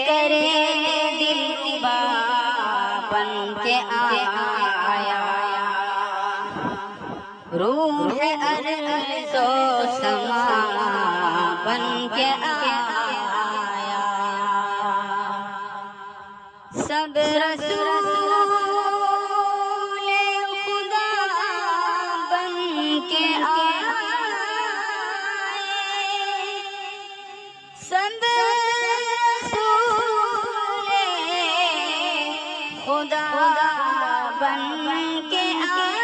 کرے دلربا بن کے آیا، روح ارض و سما بن کے آیا، سب رسول خدا بن کے آئے، سب رسول خدا بن کے آئے،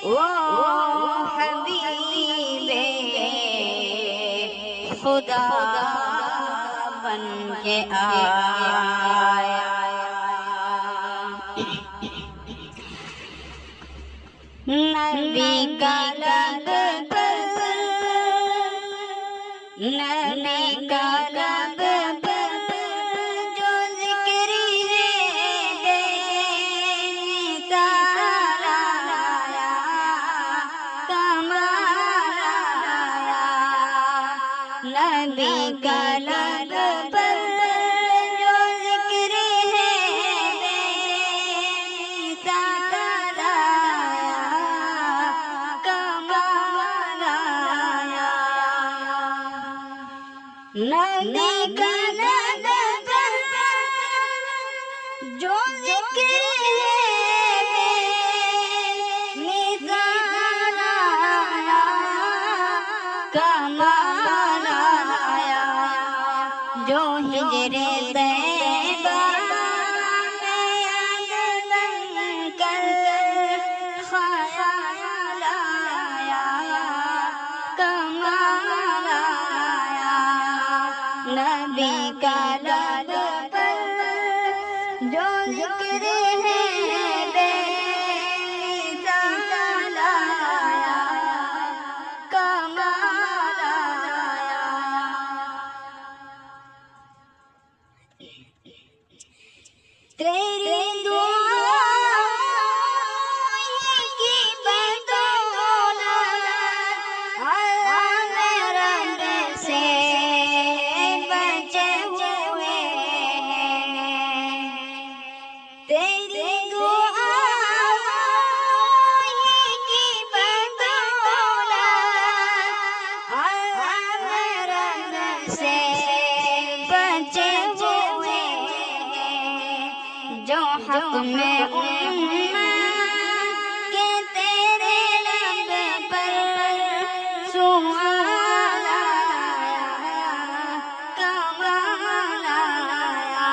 وہ حبیب خدا بن کے آیا۔ نبی کا لب پر، نبی کا لب پر جو ذکر ہے بے مثال آیا، کمال آیا، نبی کا لب پر جو ذکر ہے بے مثال آیا، کمال آیا، نبی کا لب پر جو ذکر ہے بے مثال آیا، کمال آیا، جو ہجر طیبہ میں یاد بن کر خیال آیا، کمال آیا، نبی کا لب پر جو ذکر ہے بے مثال آیا، کمال آیا، تیری دعا کی بدولت عالم رب سے بچے ہوئے ہیں، تیری دعا کی بدولت عالم رب سے بچے ہوئے ہیں، جو حق میں کہ تیرے لب پر سؤال آیا، کمال آیا،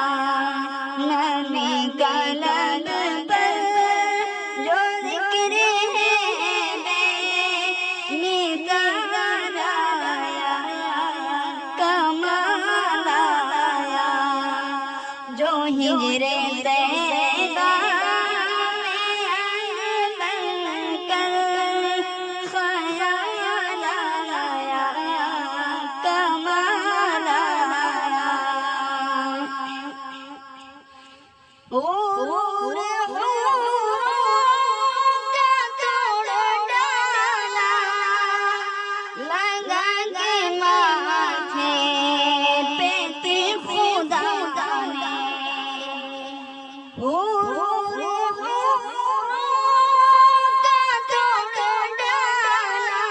نبی کا لب پر جو ذکر ہے بے مثال آیا، کمال آیا، جو ہجر طیبہ میں یاد بن کر خیال آیا، کمال آیا، حور کا توڑ ڈالا لگا کے ماتھے پہ تیر خدا نے، حور کا توڑ ڈالا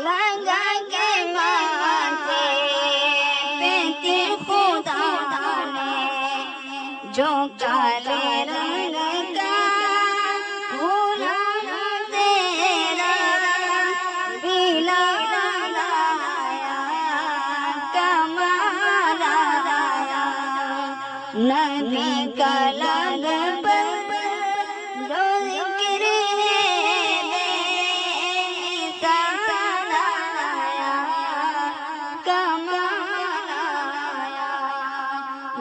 لگا کے ماتھے پہ تیر خدا نے، جو کالے رنگ کا غلام تیرا بلال آیا، کمال آیا، نبی کا لب پر جو ذکر ہے بے مثال آیا، کمال آیا،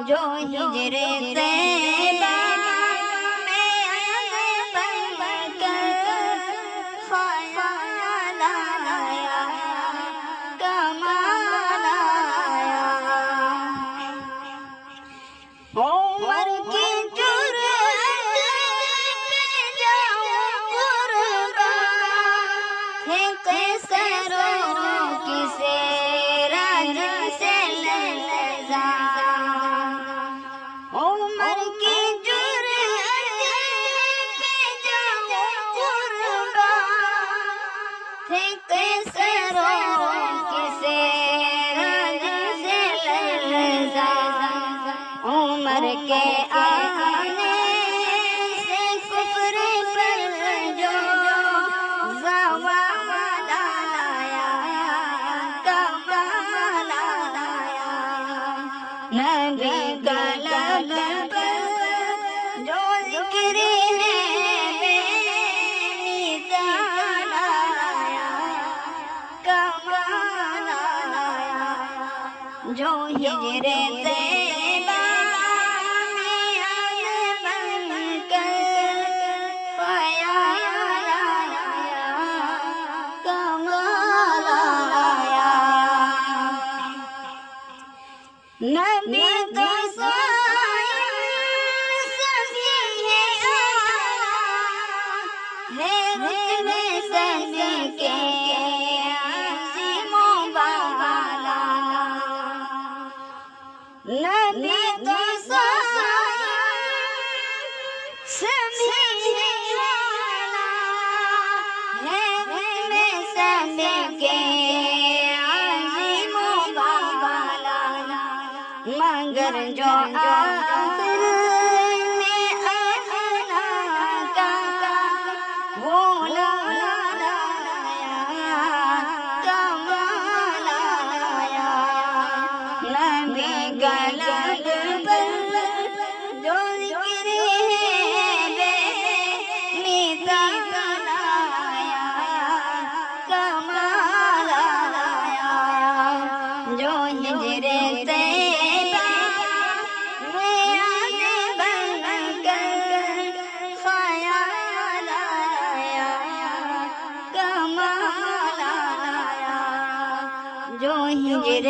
جو ہجر طیبہ میں یاد بن کر خیال آیا، کمال آیا، عمر کی جرأت پہ جاؤں قربان ہے قیصروں کی سیرا عمر کے آنے سے کفر پر جو زوال آیا، کمال آیا، نبی کا لب پر جو ذکر ہے بے مثال آیا، کمال آیا، جو ہجر طیبہ نبی کا سایہ سبھی ہے رتبے سبھی کے عظیم و بالا، نبی کا سایہ سبھی ہے رتبے سبھی کے مگر جو آخر میں آنا کا وہ لایا، کمال آیا، نبی کا لب پر جو ذکر ہے بے مثال آیا، کمال آیا، جو ہجر جو ہجر